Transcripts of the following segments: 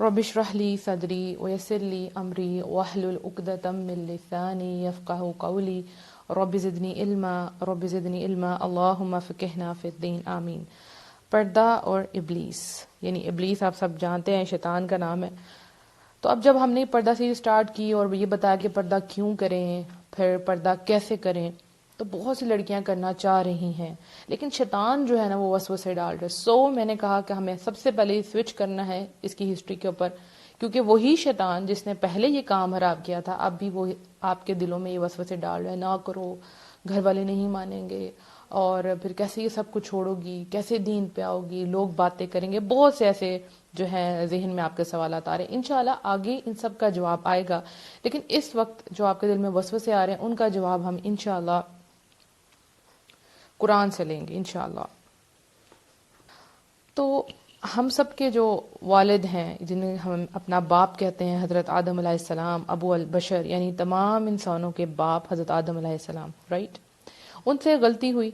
رب اشرح لی صدری ویسر لی امری واحلل عقدۃ من لسانی یفقہوا قولی رب زدنی علما رب زدنی علما اللہم فقہنا فی الدین آمین۔ پردہ اور ابلیس، یعنی ابلیس آپ سب جانتے ہیں شیطان کا نام ہے۔ تو اب جب ہم نے پردہ سیریز سٹارٹ کی اور یہ بتایا کہ پردہ کیوں کریں، پھر پردہ کیسے کریں، تو بہت سی لڑکیاں کرنا چاہ رہی ہیں، لیکن شیطان جو ہے نا وہ وسوسے ڈال رہے۔ میں نے کہا کہ ہمیں سب سے پہلے سوئچ کرنا ہے اس کی ہسٹری کے اوپر، کیونکہ وہی شیطان جس نے پہلے یہ کام خراب کیا تھا اب بھی وہ آپ کے دلوں میں یہ وسوسے ڈال رہا ہے، نہ کرو، گھر والے نہیں مانیں گے، اور پھر کیسے یہ سب کچھ چھوڑو گی، کیسے دین پہ آؤ گی، لوگ باتیں کریں گے، بہت سے ایسے جو ہے ذہن میں آپ کے سوالات آ رہے ہیں۔ انشاءاللہ آگے ان سب کا جواب آئے گا، لیکن اس وقت جو آپ کے دل میں وسوسے آ رہے ہیں ان کا جواب ہم انشاءاللہ قرآن سے لیں گے انشاءاللہ۔ تو ہم سب کے جو والد ہیں جنہیں ہم اپنا باپ کہتے ہیں، حضرت آدم علیہ السلام، ابو البشر، یعنی تمام انسانوں کے باپ حضرت آدم علیہ السلام، رائٹ؟ ان سے غلطی ہوئی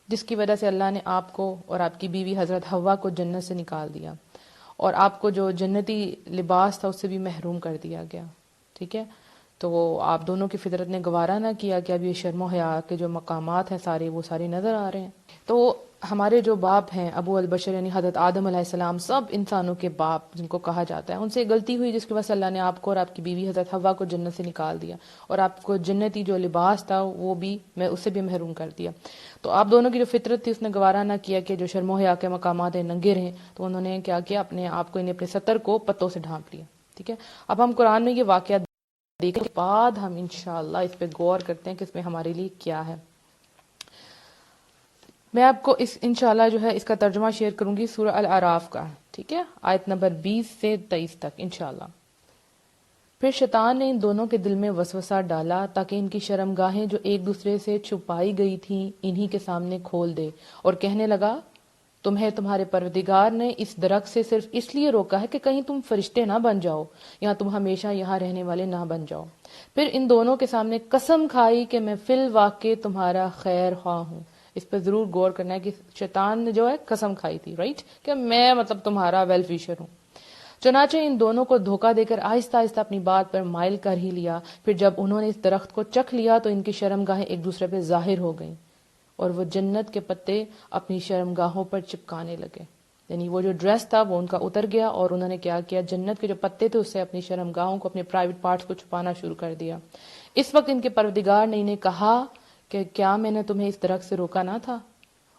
جس کی وجہ سے اللہ نے آپ کو اور آپ کی بیوی حضرت حوا کو جنت سے نکال دیا، اور آپ کو جو جنتی لباس تھا اس سے بھی محروم کر دیا گیا، ٹھیک ہے؟ تو آپ دونوں کی فطرت نے گوارا نہ کیا کہ اب یہ شرم و حیا کے جو مقامات ہیں سارے وہ سارے نظر آ رہے ہیں۔ تو ہمارے جو باپ ہیں ابو البشر یعنی حضرت آدم علیہ السلام، سب انسانوں کے باپ جن کو کہا جاتا ہے، ان سے غلطی ہوئی جس کی وجہ سے اللہ نے آپ کو اور آپ کی بیوی حضرت حوا کو جنت سے نکال دیا، اور آپ کو جنتی جو لباس تھا وہ بھی اس سے بھی محروم کر دیا۔ تو آپ دونوں کی جو فطرت تھی اس نے گوارا نہ کیا کہ جو شرم و حیا کے مقامات ہیں ننگے رہیں، تو انہوں نے کیا کیا، اپنے آپ کو اپنے ستر کو پتوں سے ڈھانپ لیا، ٹھیک ہے؟ اب ہم قرآن میں یہ واقعہ دیکھنے کے بعد ہم انشاءاللہ اس پہ غور کرتے ہیں کہ اس میں ہمارے لیے کیا ہے۔ میں آپ کو اس انشاءاللہ جو ہے اس کا ترجمہ شیئر کروں گی سورہ الاعراف کا، ٹھیک ہے؟ آیت نمبر 20 سے 23 تک انشاءاللہ۔ پھر شیطان نے ان دونوں کے دل میں وسوسہ ڈالا تاکہ ان کی شرمگاہیں جو ایک دوسرے سے چھپائی گئی تھیں انہی کے سامنے کھول دے، اور کہنے لگا تمہیں تمہارے پروردگار نے اس درخت سے صرف اس لیے روکا ہے کہ کہیں تم فرشتے نہ بن جاؤ یا تم ہمیشہ یہاں رہنے والے نہ بن جاؤ۔ پھر ان دونوں کے سامنے قسم کھائی کہ میں فی الواقع تمہارا خیر خواہ ہوں۔ اس پہ ضرور غور کرنا ہے کہ شیطان نے جو ہے قسم کھائی تھی، رائٹ، کہ میں تمہارا ویل ویشر ہوں۔ چنانچہ ان دونوں کو دھوکہ دے کر آہستہ آہستہ اپنی بات پر مائل کر ہی لیا۔ پھر جب انہوں نے اس درخت کو چکھ لیا تو ان کی شرمگاہیں ایک دوسرے پہ ظاہر ہو گئیں، اور وہ جنت کے پتے اپنی شرمگاہوں پر چپکانے لگے، یعنی وہ جو ڈریس تھا وہ ان کا اتر گیا، اور انہوں نے کیا کیا، جنت کے جو پتے تھے اس سے اپنی شرمگاہوں کو، اپنے پرائیویٹ پارٹس کو چھپانا شروع کر دیا۔ اس وقت ان کے پروردگار نے انہیں کہا کہ کیا میں نے تمہیں اس درخت سے روکا نہ تھا،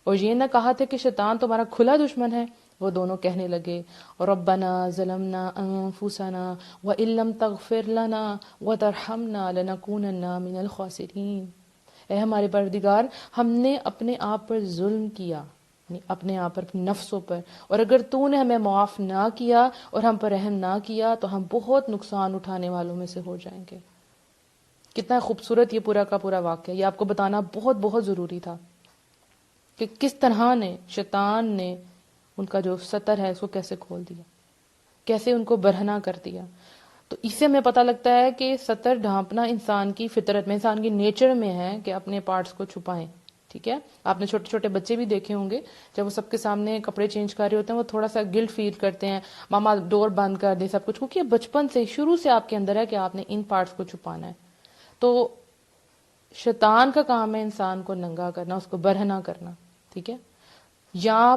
اور یہ نہ کہا تھا کہ شیطان تمہارا کھلا دشمن ہے؟ وہ دونوں کہنے لگے ربنا ظلمنا انفسنا وان لم تغفر لنا وترحمنا لنکونن من الخاسرین۔ اے ہمارے پروردگار، ہم نے اپنے آپ پر ظلم کیا، یعنی اپنے آپ پر، نفسوں پر، اور اگر تو نے ہمیں معاف نہ کیا اور ہم پر رحم نہ کیا تو ہم بہت نقصان اٹھانے والوں میں سے ہو جائیں گے۔ کتنا خوبصورت یہ پورا کا پورا واقعہ، یہ آپ کو بتانا بہت بہت ضروری تھا کہ کس طرح نے شیطان نے ان کا جو ستر ہے اس کو کیسے کھول دیا، کیسے ان کو برہنہ کر دیا۔ تو اس سے ہمیں پتہ لگتا ہے کہ ستر ڈھانپنا انسان کی فطرت میں، انسان کی نیچر میں ہے کہ اپنے پارٹس کو چھپائیں، ٹھیک ہے؟ آپ نے چھوٹے چھوٹے بچے بھی دیکھے ہوں گے، جب وہ سب کے سامنے کپڑے چینج کر رہے ہوتے ہیں وہ تھوڑا سا گلٹ فیل کرتے ہیں، ماما ڈور بند کر دے، سب کچھ، کیونکہ بچپن سے شروع سے آپ کے اندر ہے کہ آپ نے ان پارٹس کو چھپانا ہے۔ تو شیطان کا کام ہے انسان کو ننگا کرنا، اس کو برہنہ کرنا، ٹھیک ہے؟ یا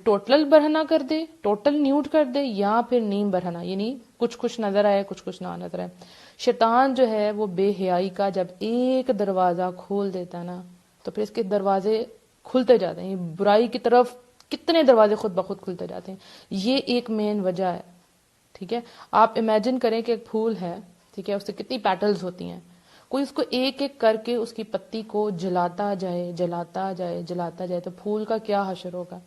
ٹوٹل برہنہ کر دے، ٹوٹل نیوڈ کر دے، یا پھر نیم برہنہ، یعنی کچھ کچھ نظر آئے کچھ کچھ نہ نظر آئے۔ شیطان جو ہے وہ بے حیائی کا جب ایک دروازہ کھول دیتا ہے نا تو پھر اس کے دروازے کھلتے جاتے ہیں، برائی کی طرف کتنے دروازے خود بخود کھلتے جاتے ہیں۔ یہ ایک مین وجہ ہے، ٹھیک ہے؟ آپ امیجن کریں کہ ایک پھول ہے، ٹھیک ہے، اس سے کتنی پیٹلز ہوتی ہیں، کوئی اس کو ایک ایک کر کے اس کی پتی کو جلاتا جائے جلاتا جائے جلاتا جائے تو پھول کا کیا حشر ہوگا۔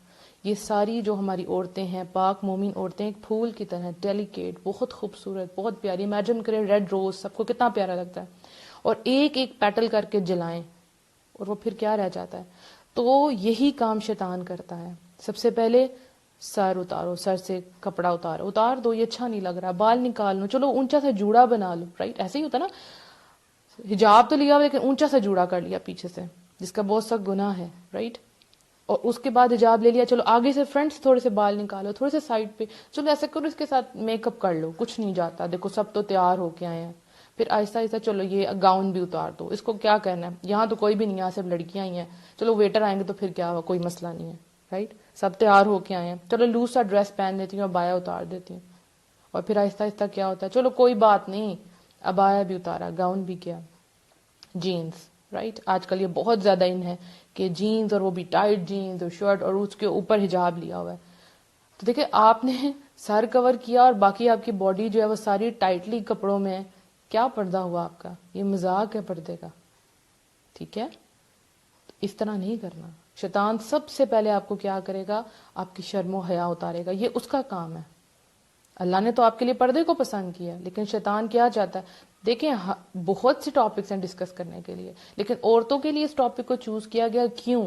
یہ ساری جو ہماری عورتیں ہیں، پاک مومن عورتیں، ایک پھول کی طرح ڈیلیکیٹ، بہت خوبصورت، بہت پیاری، امیجن کریں ریڈ روز، سب کو کتنا پیارا لگتا ہے، اور ایک ایک پیٹل کر کے جلائیں اور وہ پھر کیا رہ جاتا ہے۔ تو یہی کام شیطان کرتا ہے۔ سب سے پہلے سر اتارو، سر سے کپڑا اتار دو، یہ اچھا نہیں لگ رہا، بال نکال لو، چلو اونچا سا جوڑا بنا لو، رائٹ؟ ایسے ہی ہوتا نا، حجاب تو لیا لیکن اونچا سا جوڑا کر لیا پیچھے سے، جس کا بہت سخت گناہ ہے، رائٹ؟ اور اس کے بعد حجاب لے لیا، چلو آگے سے فرنٹ سے تھوڑے سے بال نکالو، تھوڑے سے سائڈ پہ، چلو ایسا کرو، اس کے ساتھ میک اپ کر لو، کچھ نہیں جاتا، دیکھو سب تو تیار ہو کے آئے ہیں. پھر آہستہ آہستہ چلو یہ گاؤن بھی اتار دو، اس کو کیا کرنا ہے، یہاں تو کوئی بھی نہیں ہے، صرف لڑکیاں ہی ہیں، چلو ویٹر آئیں گے تو پھر کیا ہوا، کوئی مسئلہ نہیں ہے، رائٹ، سب تیار ہو کے آئے ہیں، چلو لوز سا ڈریس پہن دیتی ہوں، ابایا اتار دیتی ہوں. اور پھر آہستہ آہستہ کیا ہوتا ہے، چلو کوئی بات نہیں، ابایا بھی اتارا، گاؤن بھی کیا، جینز، رائٹ، آج کل یہ بہت زیادہ ان ہے کہ جینز، اور وہ بھی ٹائٹ جینز اور شرٹ، اور اس کے اوپر حجاب لیا ہوا ہے. تو دیکھیں آپ نے سر کور کیا اور باقی آپ کی باڈی جو ہے وہ ساری ٹائٹلی کپڑوں میں ہے، کیا پردہ ہوا آپ کا، یہ مذاق ہے پردے کا. ٹھیک ہے، اس طرح نہیں کرنا. شیطان سب سے پہلے آپ کو کیا کرے گا، آپ کی شرم و حیا اتارے گا، یہ اس کا کام ہے. اللہ نے تو آپ کے لیے پردے کو پسند کیا، لیکن شیطان کیا چاہتا ہے، دیکھیں بہت سے ٹاپکس ہیں ڈسکس کرنے کے لیے، لیکن عورتوں کے لیے اس ٹاپک کو چوز کیا گیا. کیوں؟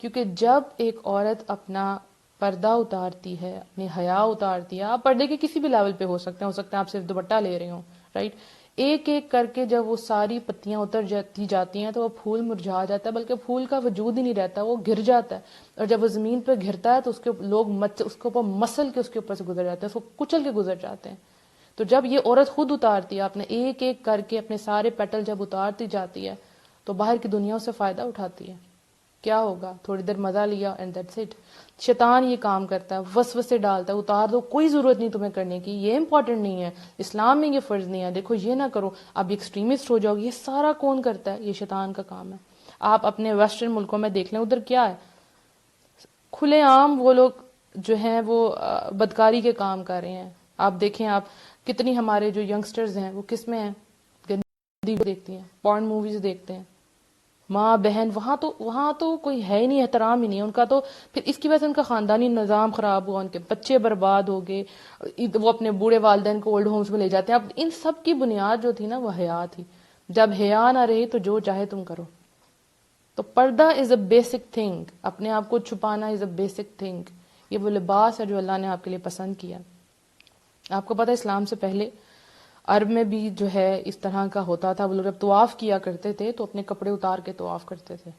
کیونکہ جب ایک عورت اپنا پردہ اتارتی ہے، اپنی حیا اتارتی ہے، آپ پردے کے کسی بھی لیول پہ ہو سکتے ہیں آپ صرف دوپٹہ لے رہے ہوں، رائٹ، ایک ایک کر کے جب وہ ساری پتیاں اتر جاتی ہیں تو وہ پھول مرجھا جاتا ہے، بلکہ پھول کا وجود ہی نہیں رہتا، وہ گر جاتا ہے. اور جب وہ زمین پہ گرتا ہے تو اس کے لوگ اس کے اوپر مسل کے اس کے اوپر سے گزر جاتے ہیں، اس کو کچل کے گزر جاتے ہیں. تو جب یہ عورت خود اتارتی ہے، اپنے ایک ایک کر کے اپنے سارے پیٹل جب اتارتی جاتی ہے تو باہر کی دنیا اس سے فائدہ اٹھاتی ہے. کیا ہوگا، تھوڑی دیر مزہ لیا اینڈ دیٹس اٹ. شیطان یہ کام کرتا ہے، وسوسے ڈالتا ہے، اتار دو، کوئی ضرورت نہیں تمہیں کرنے کی، یہ امپورٹنٹ نہیں ہے، اسلام میں یہ فرض نہیں ہے، دیکھو یہ نہ کرو، اب ایکسٹریمسٹ ہو جاؤ گے. یہ سارا کون کرتا ہے؟ یہ شیطان کا کام ہے. آپ اپنے ویسٹرن ملکوں میں دیکھ لیں، ادھر کیا ہے، کھلے عام وہ لوگ جو ہیں وہ بدکاری کے کام کر رہے ہیں. آپ دیکھیں، آپ کتنی ہمارے جو ینگسٹرز ہیں وہ کس میں ہیں، گندی دیکھتی ہیں، پورن موویز دیکھتے ہیں، ماں بہن، وہاں تو کوئی ہے ہی نہیں، احترام ہی نہیں ان کا. تو پھر اس کی وجہ سے ان کا خاندانی نظام خراب ہوا، ان کے بچے برباد ہو گئے، وہ اپنے بوڑھے والدین کو اولڈ ہومز میں لے جاتے ہیں. اب ان سب کی بنیاد جو تھی نا وہ حیا تھی. جب حیا نہ رہی تو جو چاہے تم کرو. تو پردہ از اے بیسک تھنگ، اپنے آپ کو چھپانا از اے بیسک تھنگ. یہ وہ لباس ہے جو اللہ نے آپ کے لیے پسند کیا. آپ کو پتہ ہے اسلام سے پہلے عرب میں بھی جو ہے اس طرح کا ہوتا تھا، وہ لوگ جب طواف کیا کرتے تھے تو اپنے کپڑے اتار کے طواف کرتے تھے.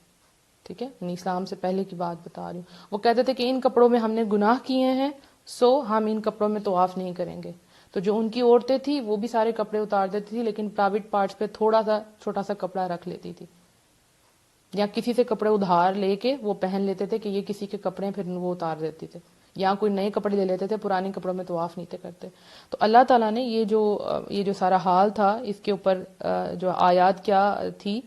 ٹھیک ہے، یعنی اسلام سے پہلے کی بات بتا رہی ہوں. وہ کہتے تھے کہ ان کپڑوں میں ہم نے گناہ کیے ہیں، سو ہم ان کپڑوں میں طواف نہیں کریں گے. تو جو ان کی عورتیں تھیں وہ بھی سارے کپڑے اتار دیتی تھی، لیکن پرائیویٹ پارٹس پہ تھوڑا سا چھوٹا سا کپڑا رکھ لیتی تھی، یا کسی سے کپڑے ادھار لے کے وہ پہن لیتے تھے کہ یہ کسی کے کپڑے، پھر وہ اتار دیتے تھے، یا کوئی نئے کپڑے لے لیتے تھے، پرانے کپڑوں میں طواف نہیں تھے کرتے. تو اللہ تعالیٰ نے یہ جو سارا حال تھا اس کے اوپر جو آیات کیا تھی،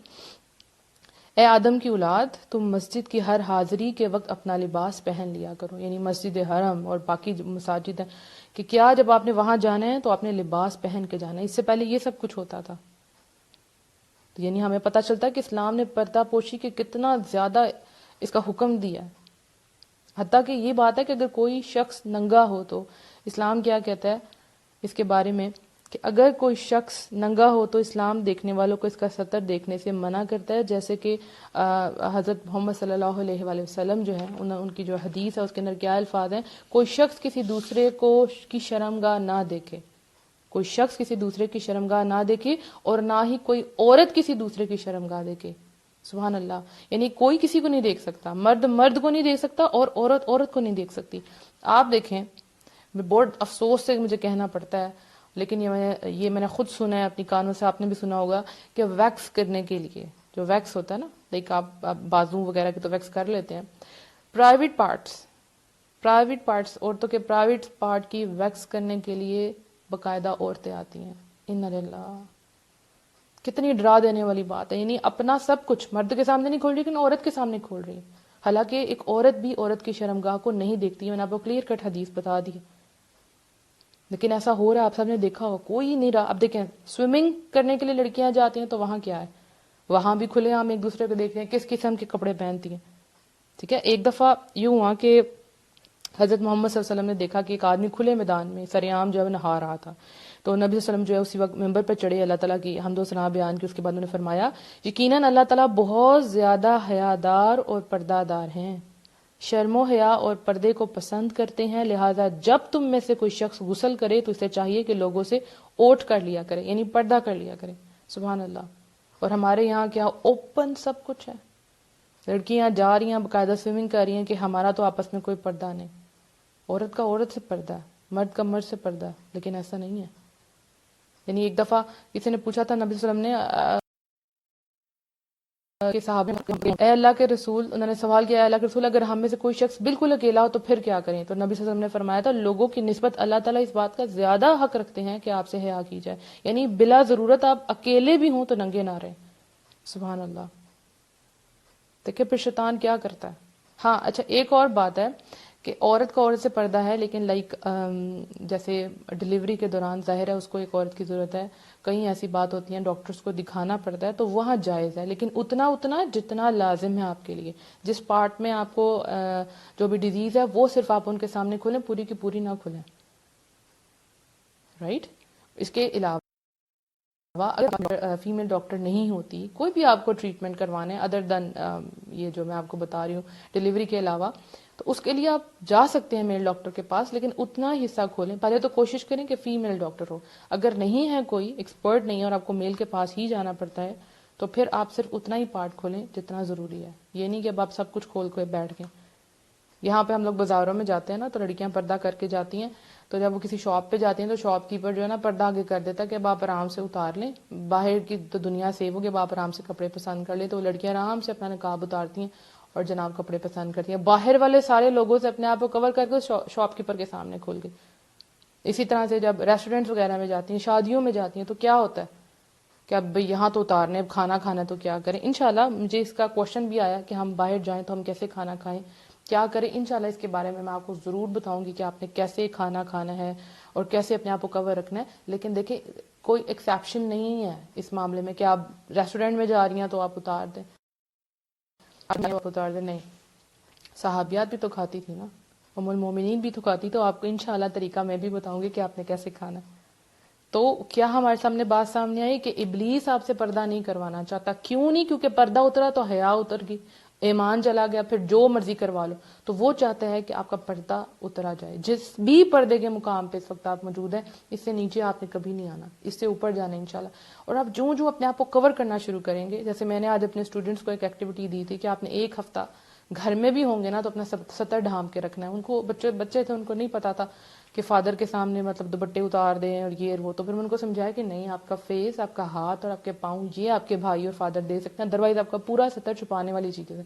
اے آدم کی اولاد، تم مسجد کی ہر حاضری کے وقت اپنا لباس پہن لیا کرو. یعنی مسجد حرم اور باقی جو مساجد ہیں کہ کیا جب آپ نے وہاں جانا ہے تو آپ نے لباس پہن کے جانا ہے. اس سے پہلے یہ سب کچھ ہوتا تھا. تو یعنی ہمیں پتہ چلتا ہے کہ اسلام نے پردہ پوشی کے کتنا زیادہ اس کا حکم دیا ہے. حتیٰ کہ یہ بات ہے کہ اگر کوئی شخص ننگا ہو تو اسلام کیا کہتا ہے اس کے بارے میں کہ اگر کوئی شخص ننگا ہو تو اسلام دیکھنے والوں کو اس کا سطر دیکھنے سے منع کرتا ہے. جیسے کہ حضرت محمد صلی اللہ علیہ وآلہ وسلم جو ہے ان کی جو حدیث ہے اس کے اندر کیا الفاظ ہیں، کوئی شخص کسی دوسرے کو کی شرمگاہ نہ دیکھے، کوئی شخص کسی دوسرے کی شرمگاہ نہ دیکھے، اور نہ ہی کوئی عورت کسی دوسرے کی شرمگاہ دیکھے. سبحان اللہ. یعنی کوئی کسی کو نہیں دیکھ سکتا، مرد مرد کو نہیں دیکھ سکتا اور عورت عورت کو نہیں دیکھ سکتی. آپ دیکھیں، بہت افسوس سے مجھے کہنا پڑتا ہے، لیکن یہ میں نے خود سنا ہے اپنی کانوں سے، آپ نے بھی سنا ہوگا کہ ویکس کرنے کے لیے جو ویکس ہوتا ہے نا، لائک آپ بازو وغیرہ کی تو ویکس کر لیتے ہیں، پرائیویٹ پارٹس عورتوں کے پرائیویٹ پارٹ کی ویکس کرنے کے لیے باقاعدہ عورتیں آتی ہیں. ان اللہ، کتنی ڈرا دینے والی بات ہے. یعنی اپنا سب کچھ مرد کے سامنے نہیں کھول رہی لیکن عورت کے سامنے کھول رہی ہے. حالانکہ ایک عورت بھی عورت کی شرمگاہ کو نہیں دیکھتی ہے. میں نے آپ کو کلیئر کٹ حدیث بتا دی، لیکن ایسا ہو رہا ہے، آپ سب نے دیکھا ہو، کوئی نہیں رہا. اب دیکھیں، سوئمنگ کرنے کے لیے لڑکیاں جاتی ہیں تو وہاں کیا ہے، وہاں بھی کھلے عام ایک دوسرے کو دیکھتے ہیں کس قسم کے کپڑے پہنتی ہیں. ٹھیک ہے، ایک دفعہ یوں ہوا کہ حضرت محمد صلی اللہ علیہ وسلم نے دیکھا کہ ایک آدمی کھلے میدان میں سر عام جو ہے نہا رہا تھا. تو نبی صلی اللہ علیہ وسلم جو ہے اسی وقت ممبر پر چڑھے، اللہ تعالیٰ کی حمد و ثنا بیان کی. اس کے بعد انہوں نے فرمایا یقیناً اللہ تعالیٰ بہت زیادہ حیادار اور پردہ دار ہیں، شرم و حیا اور پردے کو پسند کرتے ہیں، لہٰذا جب تم میں سے کوئی شخص غسل کرے تو اسے چاہیے کہ لوگوں سے اوٹ کر لیا کرے، یعنی پردہ کر لیا کرے. سبحان اللہ. اور ہمارے یہاں کیا اوپن سب کچھ ہے. لڑکیاں جا رہی ہیں باقاعدہ سوئمنگ کر رہی ہیں کہ ہمارا تو آپس میں کوئی پردہ نہیں. عورت کا عورت سے پردہ ہے, مرد کا مرد سے پردہ ہے, لیکن ایسا نہیں ہے. یعنی ایک دفعہ کسی نے پوچھا تھا نبی صلی اللہ علیہ وسلم نے کہ صحابہ اے اللہ کے رسول, انہوں نے سوال کیا, اے اللہ کے رسول اگر ہم میں سے کوئی شخص بالکل اکیلا ہو تو پھر کیا کریں؟ تو نبی صلی اللہ علیہ وسلم نے فرمایا تھا لوگوں کی نسبت اللہ تعالیٰ اس بات کا زیادہ حق رکھتے ہیں کہ آپ سے حیا کی جائے. یعنی بلا ضرورت آپ اکیلے بھی ہوں تو ننگے نہ رہیں. سبحان اللہ. دیکھیں پھر شیطان کیا کرتا ہے. ہاں اچھا, ایک اور بات ہے کہ عورت کا عورت سے پردہ ہے, لیکن جیسے ڈلیوری کے دوران ظاہر ہے اس کو ایک عورت کی ضرورت ہے, کہیں ایسی بات ہوتی ہیں ڈاکٹرز کو دکھانا پڑتا ہے, تو وہاں جائز ہے, لیکن اتنا جتنا لازم ہے آپ کے لیے. جس پارٹ میں آپ کو جو بھی ڈیزیز ہے وہ صرف آپ ان کے سامنے کھولیں, پوری کی پوری نہ کھولیں. رائٹ. اس کے علاوہ اگر فیمیل ڈاکٹر نہیں ہوتی, کوئی بھی آپ کو ٹریٹمنٹ کروانے ادر دین یہ جو میں آپ کو بتا رہی ہوں ڈلیوری کے علاوہ, تو اس کے لیے آپ جا سکتے ہیں میل ڈاکٹر کے پاس, لیکن اتنا حصہ کھولیں. پہلے تو کوشش کریں کہ فیمیل ڈاکٹر ہو. اگر نہیں ہے کوئی ایکسپرٹ نہیں ہے اور آپ کو میل کے پاس ہی جانا پڑتا ہے, تو پھر آپ صرف اتنا ہی پارٹ کھولیں جتنا ضروری ہے. یہ نہیں کہ اب آپ سب کچھ کھول کے بیٹھ گئے. یہاں پہ ہم لوگ بازاروں میں جاتے ہیں نا, تو لڑکیاں پردہ کر کے جاتی ہیں, تو جب وہ کسی شاپ پہ جاتی ہیں تو شاپ کیپر جو ہے نا پردہ آگے کر دیتا ہے کہ اب آپ آرام سے اتار لیں, باہر کی تو دنیا سیو ہوگی, اب آپ آرام سے کپڑے پسند کر لیں. تو وہ لڑکیاں آرام سے اپنا نقاب اتارتی ہیں اور جناب کپڑے پسند کرتی ہیں, باہر والے سارے لوگوں سے اپنے آپ کو کور کر کے شاپ کیپر کے سامنے کھول کے. اسی طرح سے جب ریسٹورینٹس وغیرہ میں جاتی ہیں, شادیوں میں جاتی ہیں, تو کیا ہوتا ہے کہ اب یہاں تو اتارنے, اب کھانا کھانا تو کیا کریں. انشاءاللہ مجھے اس کا کوشچن بھی آیا کہ ہم باہر جائیں تو ہم کیسے کھانا کھائیں, کیا کریں. انشاءاللہ اس کے بارے میں آپ کو ضرور بتاؤں گی کہ آپ نے کیسے کھانا کھانا ہے اور کیسے اپنے آپ کو کور رکھنا ہے. لیکن دیکھیں کوئی ایکسیپشن نہیں ہے اس معاملے میں کہ آپ ریسٹورینٹ میں جا رہی ہیں تو آپ اتار دیں, آپ اتار دیں. نہیں, صحابیات بھی تو کھاتی تھی نا, ام المومنین بھی تو کھاتی. تو آپ کو انشاءاللہ طریقہ میں بھی بتاؤں گی کہ آپ نے کیسے کھانا ہے. تو کیا ہمارے سامنے بات سامنے آئی کہ ابلیس آپ سے پردہ نہیں کروانا چاہتا. کیوں نہیں؟ کیونکہ پردہ اترا تو حیا اتر گئی, ایمان چلا گیا, پھر جو مرضی کروا لو. تو وہ چاہتا ہے کہ آپ کا پردہ اترا جائے. جس بھی پردے کے مقام پہ اس وقت آپ موجود ہیں, اس سے نیچے آپ نے کبھی نہیں آنا, اس سے اوپر جانا انشاءاللہ. اور آپ جو اپنے آپ کو کور کرنا شروع کریں گے, جیسے میں نے آج اپنے اسٹوڈنٹس کو ایک ایکٹیویٹی دی تھی کہ آپ نے ایک ہفتہ گھر میں بھی ہوں گے نا تو اپنا سطر ڈھانپ کے رکھنا ہے. ان کو بچے تھے, ان کو نہیں پتا تھا کہ فادر کے سامنے مطلب دوپٹے اتار دیں اور یہ وہ. تو پھر میں ان کو سمجھایا کہ نہیں, آپ کا فیس, آپ کا ہاتھ اور آپ کے پاؤں یہ آپ کے بھائی اور فادر دے سکتے ہیں, ادروائز آپ کا پورا سطر چھپانے والی چیز ہے.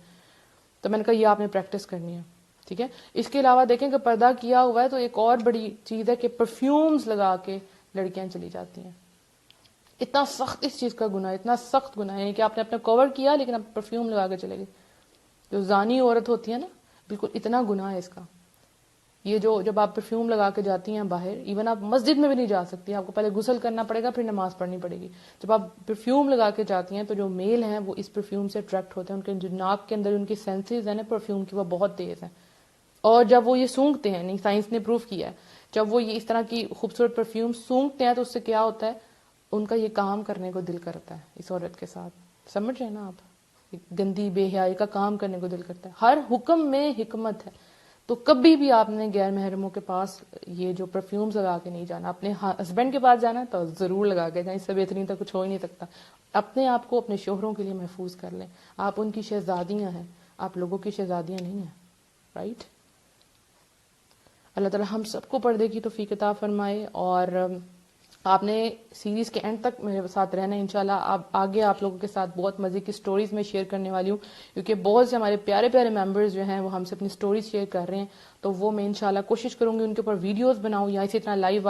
تو میں نے کہا یہ آپ نے پریکٹس کرنی ہے. ٹھیک ہے. اس کے علاوہ دیکھیں کہ پردہ کیا ہوا ہے تو ایک اور بڑی چیز ہے کہ پرفیومز لگا کے لڑکیاں چلی جاتی ہیں. اتنا سخت اس چیز کا گناہ, اتنا سخت گناہ, یعنی کہ آپ نے اپنا کور کیا لیکن آپ پرفیوم لگا کے چلے گئے. جو زانی عورت ہوتی ہے نا, بالکل اتنا گناہ ہے اس کا. یہ جب آپ پرفیوم لگا کے جاتی ہیں باہر, ایون آپ مسجد میں بھی نہیں جا سکتی, آپ کو پہلے غسل کرنا پڑے گا, پھر نماز پڑھنی پڑے گی. جب آپ پرفیوم لگا کے جاتی ہیں تو جو میل ہیں وہ اس پرفیوم سے اٹریکٹ ہوتے ہیں, ان کے جو ناک کے اندر ان کی سینسز ہیں نا پرفیوم کی, وہ بہت تیز ہیں. اور جب وہ یہ سونگھتے ہیں, نہیں سائنس نے پروف کیا ہے, جب وہ یہ اس طرح کی خوبصورت پرفیوم سونگھتے ہیں تو اس سے کیا ہوتا ہے, ان کا یہ کام کرنے کو دل کرتا ہے اس عورت کے ساتھ. سمجھ رہے ہیں نا آپ, گندی بے حیائی کا کام کرنے کو دل کرتا ہے. ہر حکم میں حکمت ہے. تو کبھی بھی آپ نے غیر محرموں کے پاس یہ جو پرفیومز لگا کے نہیں جانا. اپنے ہسبینڈ کے پاس جانا تو ضرور لگا کے جائیں, اس سے بہترین تو کچھ ہو ہی نہیں سکتا. اپنے آپ کو اپنے شوہروں کے لیے محفوظ کر لیں. آپ ان کی شہزادیاں ہیں, آپ لوگوں کی شہزادیاں نہیں ہیں. رائٹ. اللہ تعالی ہم سب کو پردے کی توفیق عطا فرمائے. اور آپ نے سیریز کے اینڈ تک میرے ساتھ رہنا ہے انشاءاللہ. آگے آپ لوگوں کے ساتھ بہت مزے کی سٹوریز میں شیئر کرنے والی ہوں, کیونکہ بہت سے ہمارے پیارے پیارے ممبرز جو ہیں وہ ہم سے اپنی سٹوریز شیئر کر رہے ہیں. تو وہ میں انشاءاللہ کوشش کروں گی ان کے اوپر ویڈیوز بناؤں یا اسی طرح لائیو